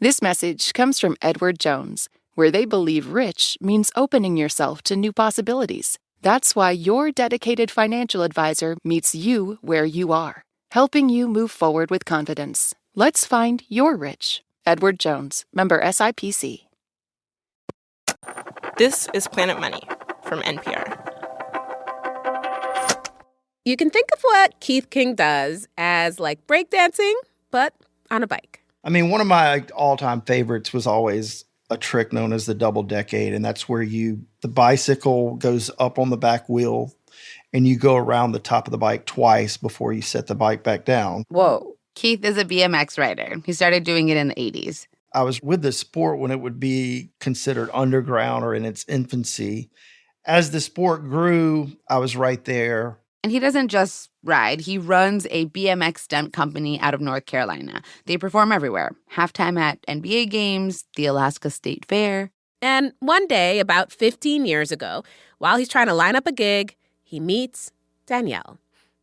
This message comes from Edward Jones, where they believe rich means opening yourself to new possibilities. That's why your dedicated financial advisor meets you where you are, helping you move forward with confidence. Let's find your rich. Edward Jones, member SIPC. This is Planet Money from NPR. You can think of what Keith King does as like breakdancing, but on a bike. I mean, one of my all-time favorites was always a trick known as the double decade, and that's where the bicycle goes up on the back wheel and you go around the top of the bike twice before you set the bike back down. Whoa. Keith is a BMX rider. He started doing it in the 80s. I was with the sport when it would be considered underground or in its infancy. As the sport grew, I was right there. And he doesn't just ride. He runs a BMX stunt company out of North Carolina. They perform everywhere. Halftime at NBA games, the Alaska State Fair. And one day, about 15 years ago, while he's trying to line up a gig, he meets Danielle.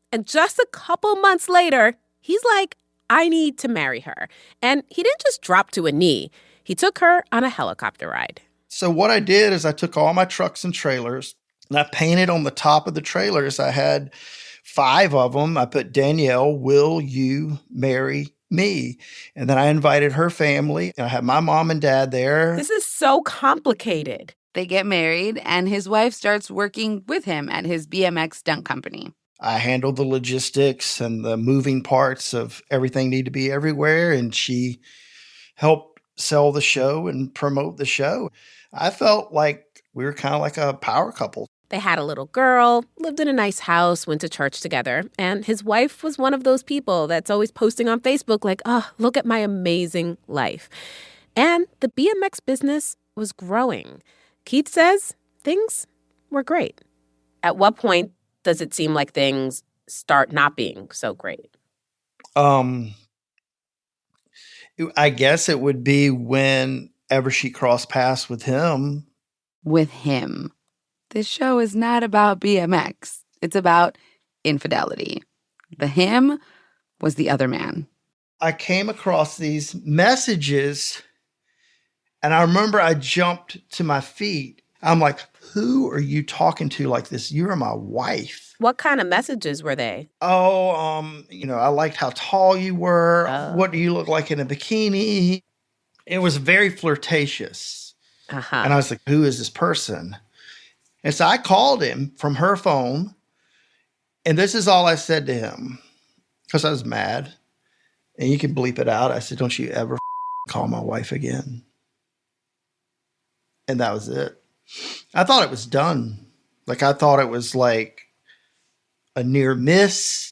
And just a couple months later, he's like, I need to marry her. And he didn't just drop to a knee. He took her on a helicopter ride. So what I did is I took all my trucks and trailers, and I painted on the top of the trailers. I had 5 of them. I put, Danielle, will you marry me? And then I invited her family. And I had my mom and dad there. This is so complicated. They get married, and his wife starts working with him at his BMX stunt company. I handled the logistics and the moving parts of everything need to be everywhere. And she helped sell the show and promote the show. I felt like we were kind of like a power couple. They had a little girl, lived in a nice house, went to church together. And his wife was one of those people that's always posting on Facebook like, oh, look at my amazing life. And the BMX business was growing. Keith says things were great. At what point does it seem like things start not being so great? I guess it would be whenever she crossed paths with him. With him. This show is not about BMX. It's about infidelity. The him was the other man. I came across these messages, and I remember I jumped to my feet. I'm like, who are you talking to like this? You're my wife. What kind of messages were they? Oh, I liked how tall you were. Oh. What do you look like in a bikini? It was very flirtatious. Uh-huh. And I was like, who is this person? And so I called him from her phone. And this is all I said to him because I was mad. And you can bleep it out. I said, don't you ever call my wife again. And that was it. I thought it was done. Like, I thought it was like a near miss.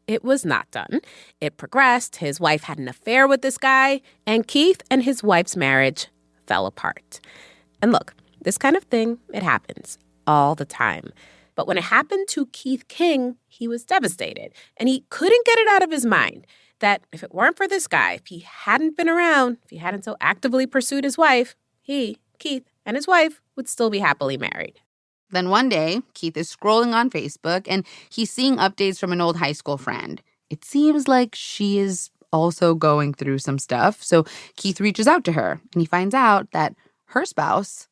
It was not done. It progressed. His wife had an affair with this guy, and Keith and his wife's marriage fell apart. And look, this kind of thing, it happens all the time. But when it happened to Keith King, he was devastated, and he couldn't get it out of his mind that if it weren't for this guy, if he hadn't been around, if he hadn't so actively pursued his wife, he, Keith, and his wife would still be happily married. Then one day, Keith is scrolling on Facebook, and he's seeing updates from an old high school friend. It seems like she is also going through some stuff, so Keith reaches out to her, and he finds out that her spouse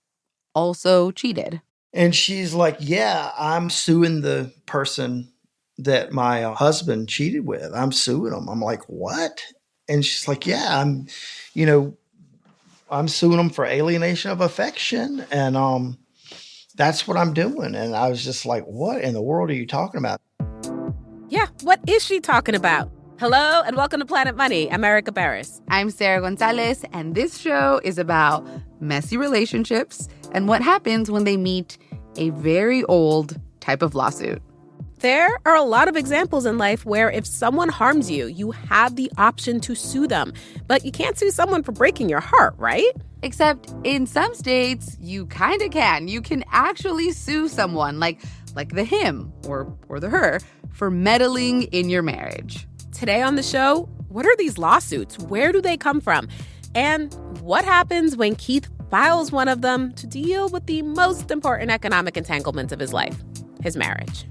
also cheated. And she's like, yeah, I'm suing the person that my husband cheated with. I'm suing him. I'm like, what? And she's like, yeah, I'm suing him for alienation of affection. And that's what I'm doing. And I was just like, what in the world are you talking about? Yeah, what is she talking about? Hello and welcome to Planet Money. I'm Erika Beras. I'm Sierra Gonzalez, and this show is about messy relationships and what happens when they meet a very old type of lawsuit. There are a lot of examples in life where if someone harms you, you have the option to sue them. But you can't sue someone for breaking your heart, right? Except in some states, you kind of can. You can actually sue someone, like the him or the her, for meddling in your marriage. Today on the show, what are these lawsuits? Where do they come from? And what happens when Keith files one of them to deal with the most important economic entanglements of his life, his marriage?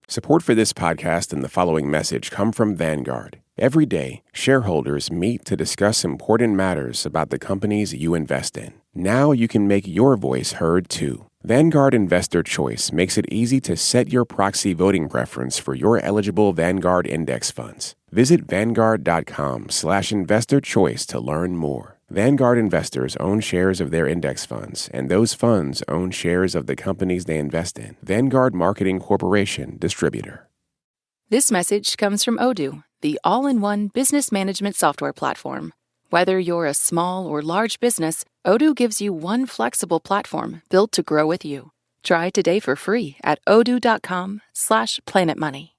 Support for this podcast and the following message come from Vanguard. Every day, shareholders meet to discuss important matters about the companies you invest in. Now you can make your voice heard too. Vanguard Investor Choice makes it easy to set your proxy voting preference for your eligible Vanguard index funds. Visit Vanguard.com/investorchoice to learn more. Vanguard investors own shares of their index funds, and those funds own shares of the companies they invest in. Vanguard Marketing Corporation, distributor. This message comes from Odoo, the all-in-one business management software platform. Whether you're a small or large business, Odoo gives you one flexible platform built to grow with you. Try today for free at odoo.com/planetmoney.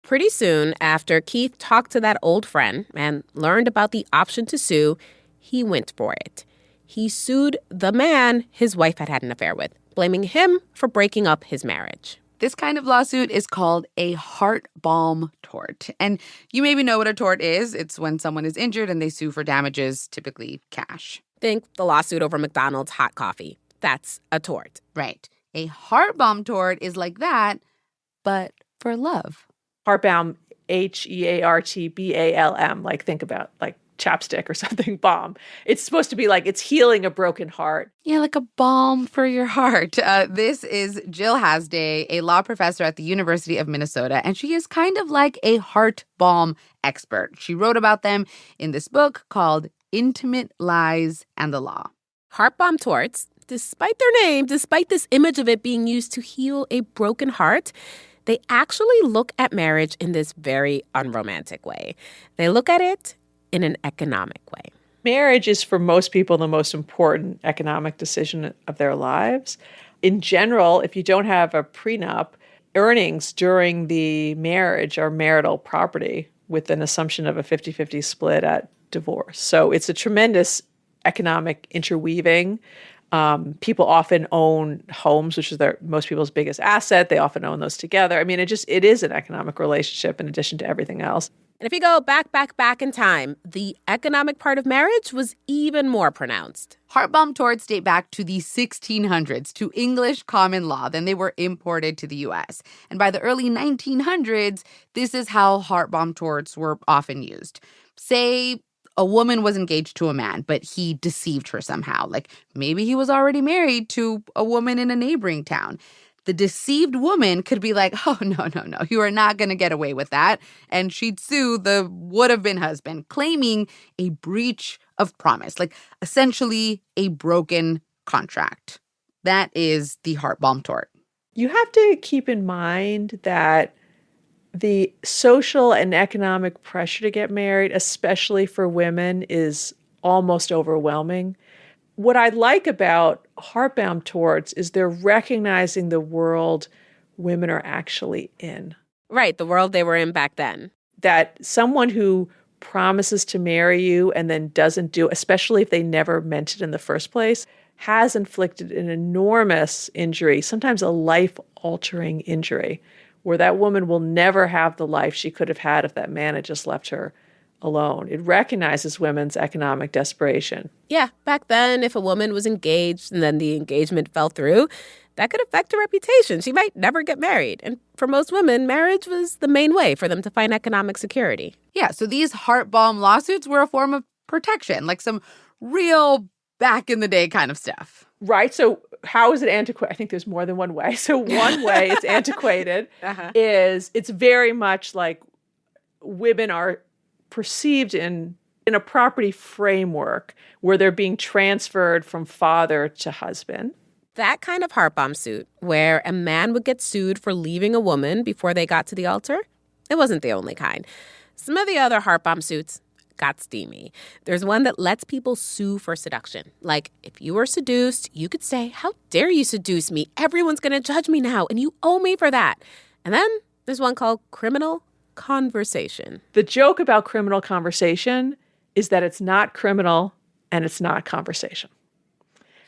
Pretty soon after Keith talked to that old friend and learned about the option to sue, he went for it. He sued the man his wife had an affair with, blaming him for breaking up his marriage. This kind of lawsuit is called a heart balm tort. And you maybe know what a tort is. It's when someone is injured and they sue for damages, typically cash. Think the lawsuit over McDonald's hot coffee. That's a tort. Right. A heart balm tort is like that, but for love. Heart balm, HEARTBALM, like think about like chapstick or something, balm. It's supposed to be like it's healing a broken heart. Yeah, like a balm for your heart. This is Jill Hasday, a law professor at the University of Minnesota, and she is kind of like a heart balm expert. She wrote about them in this book called Intimate Lies and the Law. Heart balm torts, despite their name, despite this image of it being used to heal a broken heart, they actually look at marriage in this very unromantic way. They look at it in an economic way. Marriage is for most people the most important economic decision of their lives. In general, if you don't have a prenup, earnings during the marriage are marital property with an assumption of a 50-50 split at divorce. So it's a tremendous economic interweaving. People often own homes, which is most people's biggest asset. They often own those together. I mean, it is an economic relationship in addition to everything else. And if you go back in time, the economic part of marriage was even more pronounced. Heart balm torts date back to the 1600s, to English common law. Then they were imported to the U.S. And by the early 1900s, this is how heart balm torts were often used. Say a woman was engaged to a man, but he deceived her somehow. Like maybe he was already married to a woman in a neighboring town. The deceived woman could be like, oh, no, you are not going to get away with that. And she'd sue the would-have-been husband, claiming a breach of promise, like essentially a broken contract. That is the heart balm tort. You have to keep in mind that the social and economic pressure to get married, especially for women, is almost overwhelming. What I like about heart balm torts is they're recognizing the world women are actually in. Right, the world they were in back then. That someone who promises to marry you and then doesn't do, especially if they never meant it in the first place, has inflicted an enormous injury, sometimes a life-altering injury, where that woman will never have the life she could have had if that man had just left her alone. It recognizes women's economic desperation. Yeah, back then, if a woman was engaged and then the engagement fell through, that could affect her reputation. She might never get married. And for most women, marriage was the main way for them to find economic security. Yeah, so these heart balm lawsuits were a form of protection, like some real back-in-the-day kind of stuff. Right. So how is it antiquated? I think there's more than one way. So one way it's antiquated is it's very much like women are perceived in a property framework where they're being transferred from father to husband. That kind of heart balm suit, where a man would get sued for leaving a woman before they got to the altar, it wasn't the only kind. Some of the other heart balm suits got steamy. There's one that lets people sue for seduction. Like, if you were seduced, you could say, "How dare you seduce me? Everyone's going to judge me now, and you owe me for that." And then there's one called criminal conversation. The joke about criminal conversation is that it's not criminal and it's not conversation.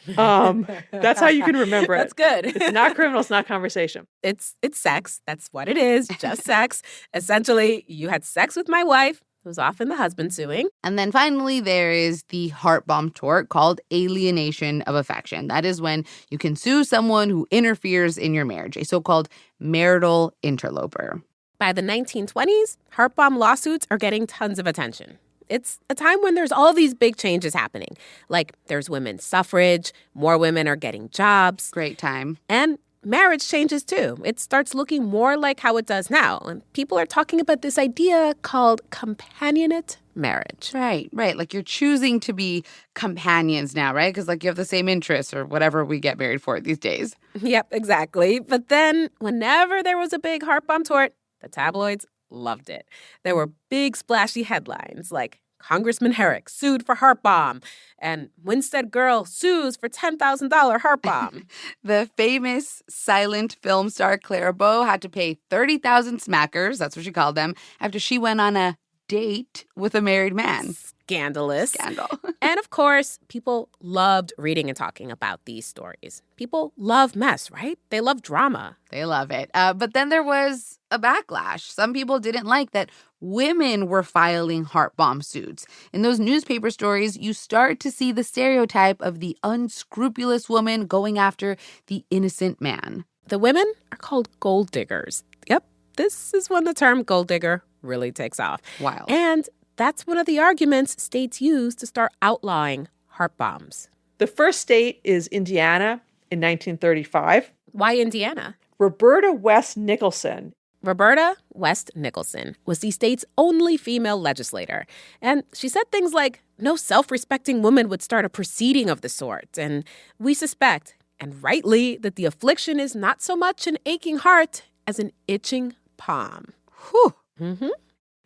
That's how you can remember it. That's good. It's not criminal, it's not conversation. It's sex. That's what it is, just sex. Essentially, you had sex with my wife, who's often the husband suing. And then finally, there is the heart bomb tort called alienation of affection. That is when you can sue someone who interferes in your marriage, a so-called marital interloper. By the 1920s, heart bomb lawsuits are getting tons of attention. It's a time when there's all these big changes happening. Like there's women's suffrage, more women are getting jobs. Great time. And marriage changes too. It starts looking more like how it does now. And people are talking about this idea called companionate marriage. Right. Like you're choosing to be companions now, right? Because like you have the same interests or whatever we get married for these days. Yep, exactly. But then whenever there was a big heart bomb tort, the tabloids loved it. There were big splashy headlines like Congressman Herrick sued for heart bomb and Winstead girl sues for $10,000 heart bomb. The famous silent film star Clara Bow had to pay 30,000 smackers, that's what she called them, after she went on a date with a married man. Scandalous. Scandal. And of course, people loved reading and talking about these stories. People love mess, right? They love drama. They love it. But then there was a backlash. Some people didn't like that women were filing heart bomb suits. In those newspaper stories, you start to see the stereotype of the unscrupulous woman going after the innocent man. The women are called gold diggers. Yep, this is when the term gold digger really takes off. Wild. And that's one of the arguments states use to start outlawing heart bombs. The first state is Indiana in 1935. Why Indiana? Roberta West Nicholson. Roberta West Nicholson was the state's only female legislator. And she said things like, no self-respecting woman would start a proceeding of the sort. And we suspect, and rightly, that the affliction is not so much an aching heart as an itching palm. Whew. Mm-hmm.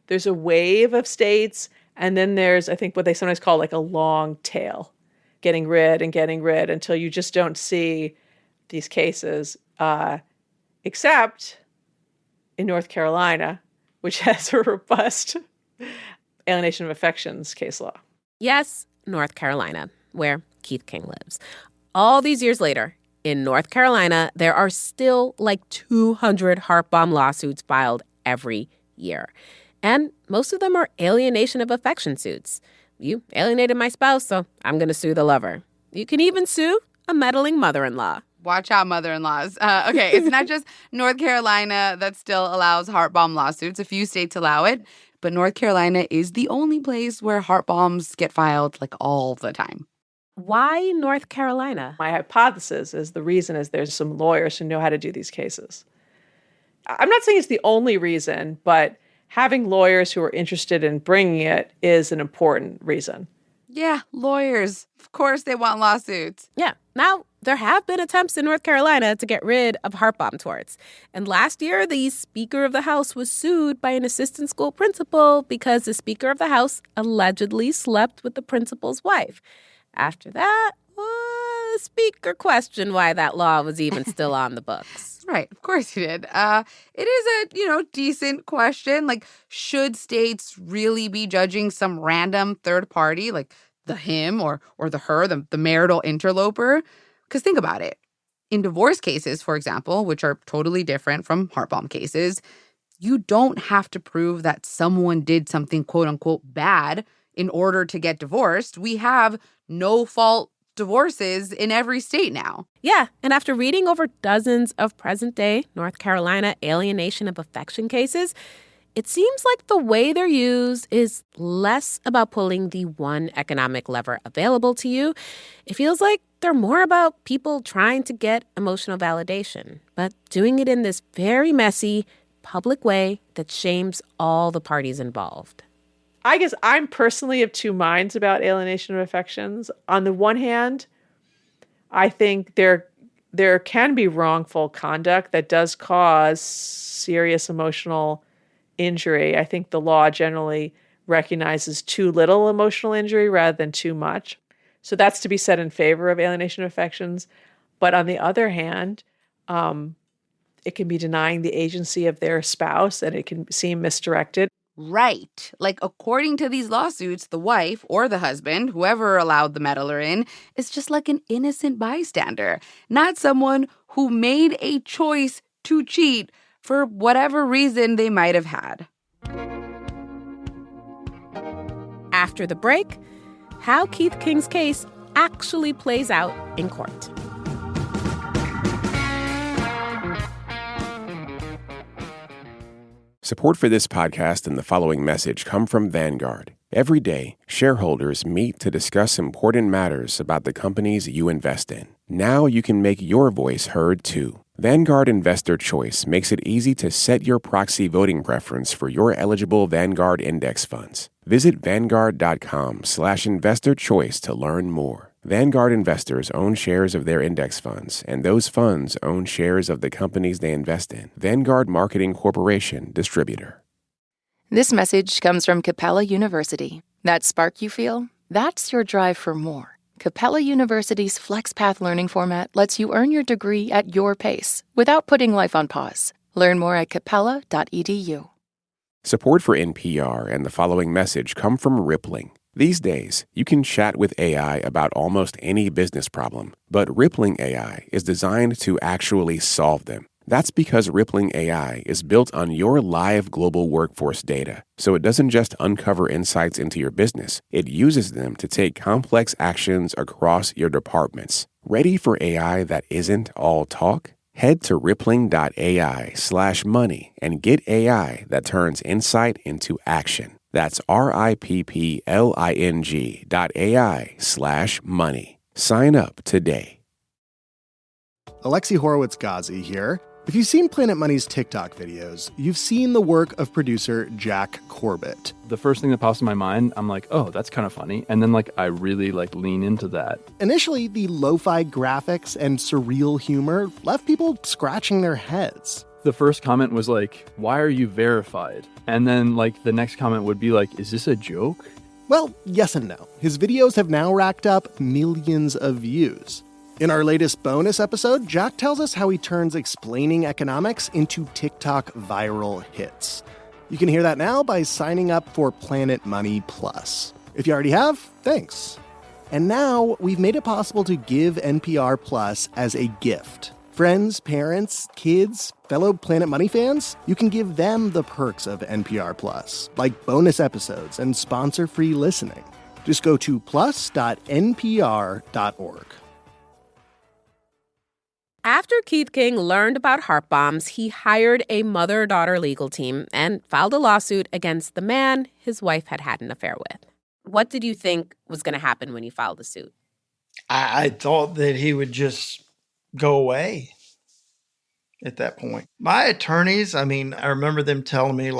There's a wave of states, and then there's, I think, what they sometimes call like a long tail, getting rid until you just don't see these cases, except in North Carolina, which has a robust alienation of affections case law. Yes, North Carolina, where Keith King lives. All these years later, in North Carolina, there are still like 200 heart bomb lawsuits filed every year. And most of them are alienation of affection suits. You alienated my spouse, so I'm going to sue the lover. You can even sue a meddling mother-in-law. Watch out, mother-in-laws. Okay, it's not just North Carolina that still allows heart bomb lawsuits. A few states allow it. But North Carolina is the only place where heart bombs get filed like all the time. Why North Carolina? My hypothesis is the reason is there's some lawyers who know how to do these cases. I'm not saying it's the only reason, but having lawyers who are interested in bringing it is an important reason. Yeah, lawyers. Of course they want lawsuits. Yeah. Now, there have been attempts in North Carolina to get rid of heart bomb torts. And last year, the Speaker of the House was sued by an assistant school principal because the Speaker of the House allegedly slept with the principal's wife. After that, the Speaker questioned why that law was even still on the books. Right, of course he did. It is a, decent question. Like, should states really be judging some random third party, like the him or the her, the marital interloper? Because think about it. In divorce cases, for example, which are totally different from heart bomb cases, you don't have to prove that someone did something quote unquote bad in order to get divorced. We have no-fault divorces in every state now. Yeah, and after reading over dozens of present-day North Carolina alienation of affection cases, it seems like the way they're used is less about pulling the one economic lever available to you. It feels like they're more about people trying to get emotional validation, but doing it in this very messy, public way that shames all the parties involved. I guess I'm personally of two minds about alienation of affections. On the one hand, I think there can be wrongful conduct that does cause serious emotional injury. I think the law generally recognizes too little emotional injury rather than too much. So that's to be said in favor of alienation of affections. But on the other hand, it can be denying the agency of their spouse and it can seem misdirected. Right. Like, according to these lawsuits, the wife or the husband, whoever allowed the meddler in, is just like an innocent bystander, not someone who made a choice to cheat for whatever reason they might have had. After the break, how Keith King's case actually plays out in court. Support for this podcast and the following message come from Vanguard. Every day, shareholders meet to discuss important matters about the companies you invest in. Now you can make your voice heard too. Vanguard Investor Choice makes it easy to set your proxy voting preference for your eligible Vanguard index funds. Visit Vanguard.com/investorchoice to learn more. Vanguard investors own shares of their index funds, and those funds own shares of the companies they invest in. Vanguard Marketing Corporation, distributor. This message comes from Capella University. That spark you feel? That's your drive for more. Capella University's FlexPath learning format lets you earn your degree at your pace without putting life on pause. Learn more at capella.edu. Support for NPR and the following message come from Rippling. These days, you can chat with AI about almost any business problem, but Rippling AI is designed to actually solve them. That's because Rippling AI is built on your live global workforce data, so it doesn't just uncover insights into your business, it uses them to take complex actions across your departments. Ready for AI that isn't all talk? Head to rippling.ai/money and get AI that turns insight into action. That's rippling.ai/money. Sign up today. Alexi Horowitz-Ghazi here. If you've seen Planet Money's TikTok videos, you've seen the work of producer Jack Corbett. The first thing that pops in my mind, I'm like, oh, that's kind of funny. And then I really lean into that. Initially, the lo-fi graphics and surreal humor left people scratching their heads. The first comment was why are you verified? And then the next comment would be is this a joke? Well, yes and no. His videos have now racked up millions of views. In our latest bonus episode, Jack tells us how he turns explaining economics into TikTok viral hits. You can hear that now by signing up for Planet Money Plus. If you already have, thanks. And now we've made it possible to give NPR Plus as a gift. Friends, parents, kids, fellow Planet Money fans, you can give them the perks of NPR Plus, like bonus episodes and sponsor-free listening. Just go to plus.npr.org. After Keith King learned about heart bombs, he hired a mother-daughter legal team and filed a lawsuit against the man his wife had had an affair with. What did you think was going to happen when he filed the suit? I thought that he would just go away at that point. My attorneys, I remember them telling me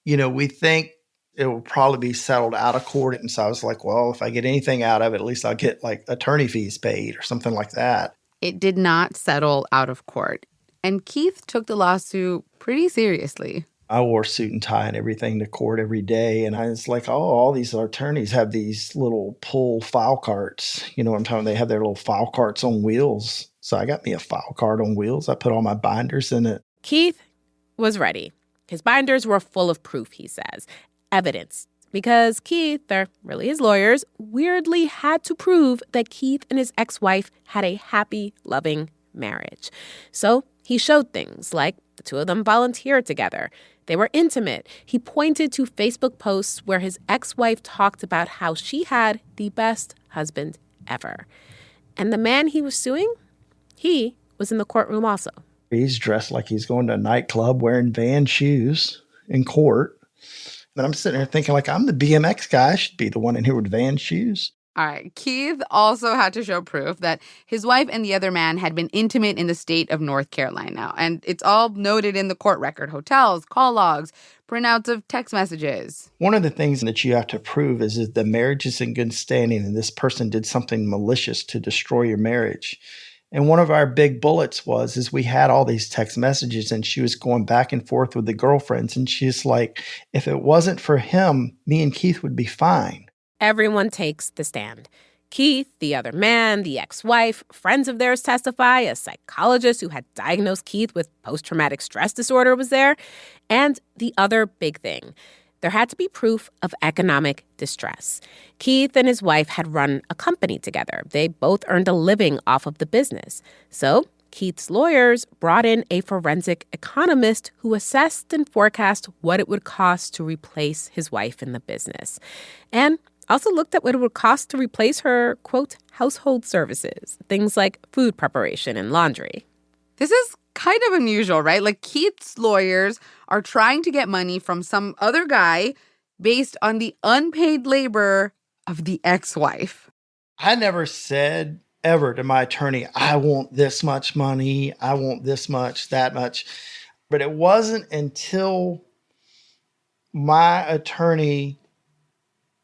we think it will probably be settled out of court. And so I was like, well, if I get anything out of it, at least I'll get attorney fees paid or something like that. It did not settle out of court. And Keith took the lawsuit pretty seriously. I wore a suit and tie and everything to court every day. And I was like, all these attorneys have these little pull file carts. You know what I'm talking about? They have their little file carts on wheels. So I got me a file cart on wheels. I put all my binders in it. Keith was ready. His binders were full of proof, he says. Evidence. Because Keith, or really his lawyers, weirdly had to prove that Keith and his ex-wife had a happy, loving marriage. So he showed things like the two of them volunteered together. They were intimate. He pointed to Facebook posts where his ex-wife talked about how she had the best husband ever. And the man he was suing, he was in the courtroom also. He's dressed like he's going to a nightclub wearing Vans shoes in court. And I'm sitting there thinking I'm the BMX guy. I should be the one in here with Vans shoes. All right. Keith also had to show proof that his wife and the other man had been intimate in the state of North Carolina. And it's all noted in the court record: hotels, call logs, printouts of text messages. One of the things that you have to prove is that the marriage is in good standing and this person did something malicious to destroy your marriage. And one of our big bullets is we had all these text messages and she was going back and forth with the girlfriends. And she's like, if it wasn't for him, me and Keith would be fine. Everyone takes the stand. Keith, the other man, the ex-wife, friends of theirs testify, a psychologist who had diagnosed Keith with post-traumatic stress disorder was there. And the other big thing, there had to be proof of economic distress. Keith and his wife had run a company together. They both earned a living off of the business. So Keith's lawyers brought in a forensic economist who assessed and forecast what it would cost to replace his wife in the business, and also looked at what it would cost to replace her, quote, household services, things like food preparation and laundry. This is kind of unusual, right? Like, Keith's lawyers are trying to get money from some other guy based on the unpaid labor of the ex-wife. I never said ever to my attorney, I want this much money, I want this much, that much. But it wasn't until my attorney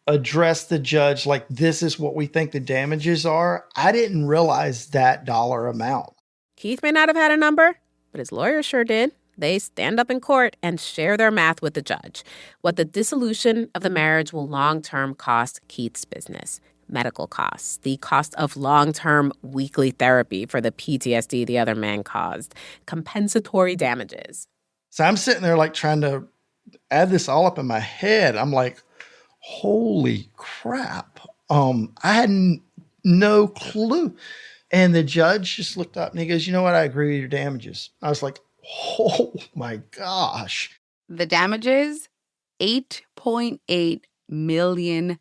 addressed the judge like, this is what we think the damages are, I didn't realize that dollar amount. Keith may not have had a number, but his lawyers sure did. They stand up in court and share their math with the judge, what the dissolution of the marriage will long-term cost Keith's business. Medical costs, the cost of long-term weekly therapy for the PTSD the other man caused, compensatory damages. So I'm sitting there like trying to add this all up in my head. I'm like, holy crap. I had no clue. And the judge just looked up and he goes, you know what? I agree with your damages. I was like, oh my gosh. The damages, $8.8 million.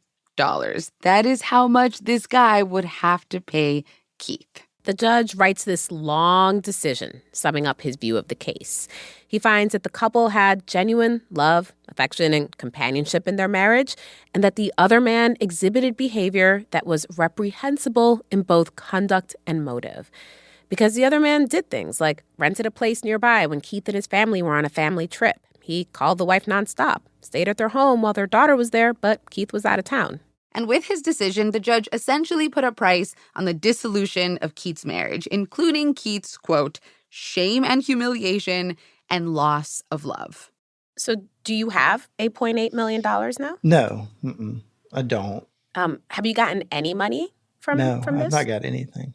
That is how much this guy would have to pay Keith. The judge writes this long decision, summing up his view of the case. He finds that the couple had genuine love, affection, and companionship in their marriage, and that the other man exhibited behavior that was reprehensible in both conduct and motive. Because the other man did things like rented a place nearby when Keith and his family were on a family trip. He called the wife nonstop, stayed at their home while their daughter was there, but Keith was out of town. And with his decision, the judge essentially put a price on the dissolution of Keith's marriage, including Keith's, quote, shame and humiliation and loss of love. So do you have $8.8 million now? No, I don't. Have you gotten any money from this? No, I've this? not got anything.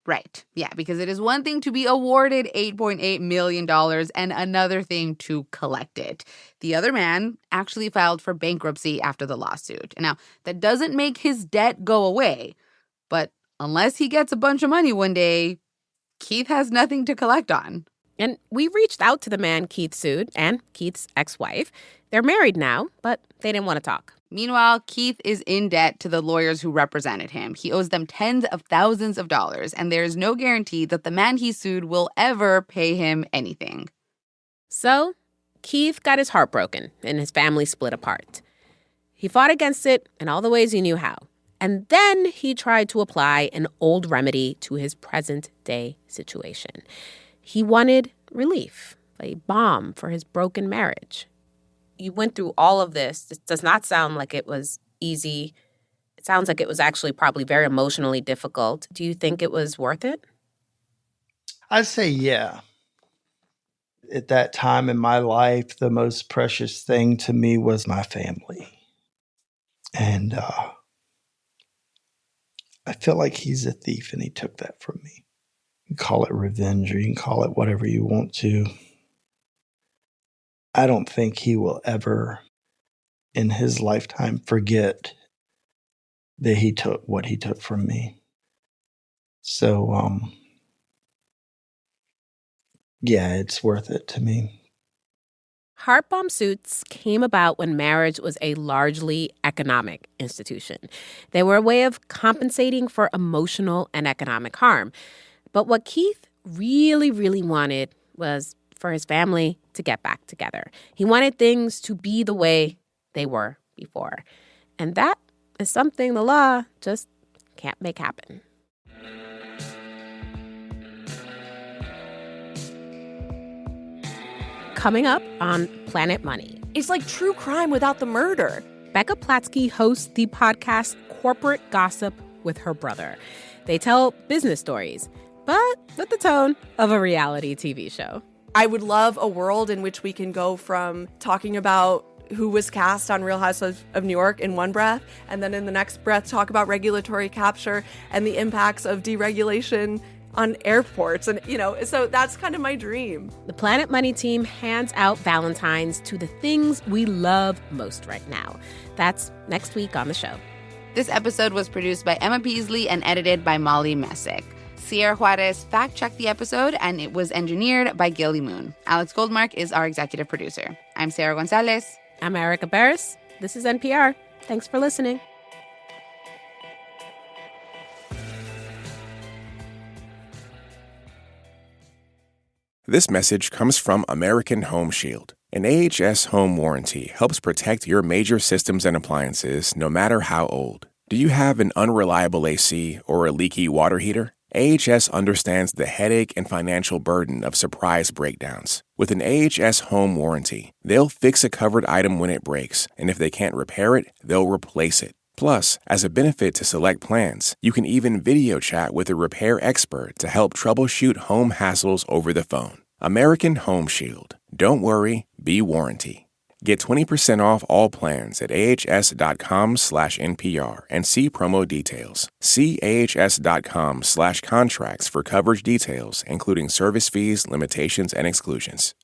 Right. Yeah, because it is one thing to be awarded $8.8 million and another thing to collect it. The other man actually filed for bankruptcy after the lawsuit. Now, that doesn't make his debt go away, but unless he gets a bunch of money one day, Keith has nothing to collect on. And we reached out to the man Keith sued and Keith's ex-wife. They're married now, but they didn't want to talk. Meanwhile, Keith is in debt to the lawyers who represented him. He owes them tens of thousands of dollars, and there is no guarantee that the man he sued will ever pay him anything. So, Keith got his heart broken, and his family split apart. He fought against it in all the ways he knew how. And then he tried to apply an old remedy to his present-day situation. He wanted relief, a balm for his broken marriage. You went through all of this. It does not sound like it was easy. It sounds like it was actually probably very emotionally difficult. Do you think it was worth it? I'd say yeah. At that time in my life, the most precious thing to me was my family. And I feel like he's a thief and he took that from me. You can call it revenge or you can call it whatever you want to. I don't think he will ever in his lifetime forget that he took what he took from me. So, yeah, it's worth it to me. Heart balm suits came about when marriage was a largely economic institution. They were a way of compensating for emotional and economic harm. But what Keith really, really wanted was for his family to get back together. He wanted things to be the way they were before. And that is something the law just can't make happen. Coming up on Planet Money. It's like true crime without the murder. Becca Platsky hosts the podcast Corporate Gossip with her brother. They tell business stories, but with the tone of a reality TV show. I would love a world in which we can go from talking about who was cast on Real Housewives of New York in one breath, and then in the next breath talk about regulatory capture and the impacts of deregulation on airports. And, so that's kind of my dream. The Planet Money team hands out Valentines to the things we love most right now. That's next week on the show. This episode was produced by Emma Peaslee and edited by Molly Messick. Sierra Juarez fact-checked the episode, and it was engineered by Gilly Moon. Alex Goldmark is our executive producer. I'm Sarah Gonzalez. I'm Erika Beras. This is NPR. Thanks for listening. This message comes from American Home Shield. An AHS home warranty helps protect your major systems and appliances no matter how old. Do you have an unreliable AC or a leaky water heater? AHS understands the headache and financial burden of surprise breakdowns. With an AHS home warranty, they'll fix a covered item when it breaks, and if they can't repair it, they'll replace it. Plus, as a benefit to select plans, you can even video chat with a repair expert to help troubleshoot home hassles over the phone. American Home Shield. Don't worry, be warranty. Get 20% off all plans at ahs.com/NPR and see promo details. See ahs.com/contracts for coverage details, including service fees, limitations, and exclusions.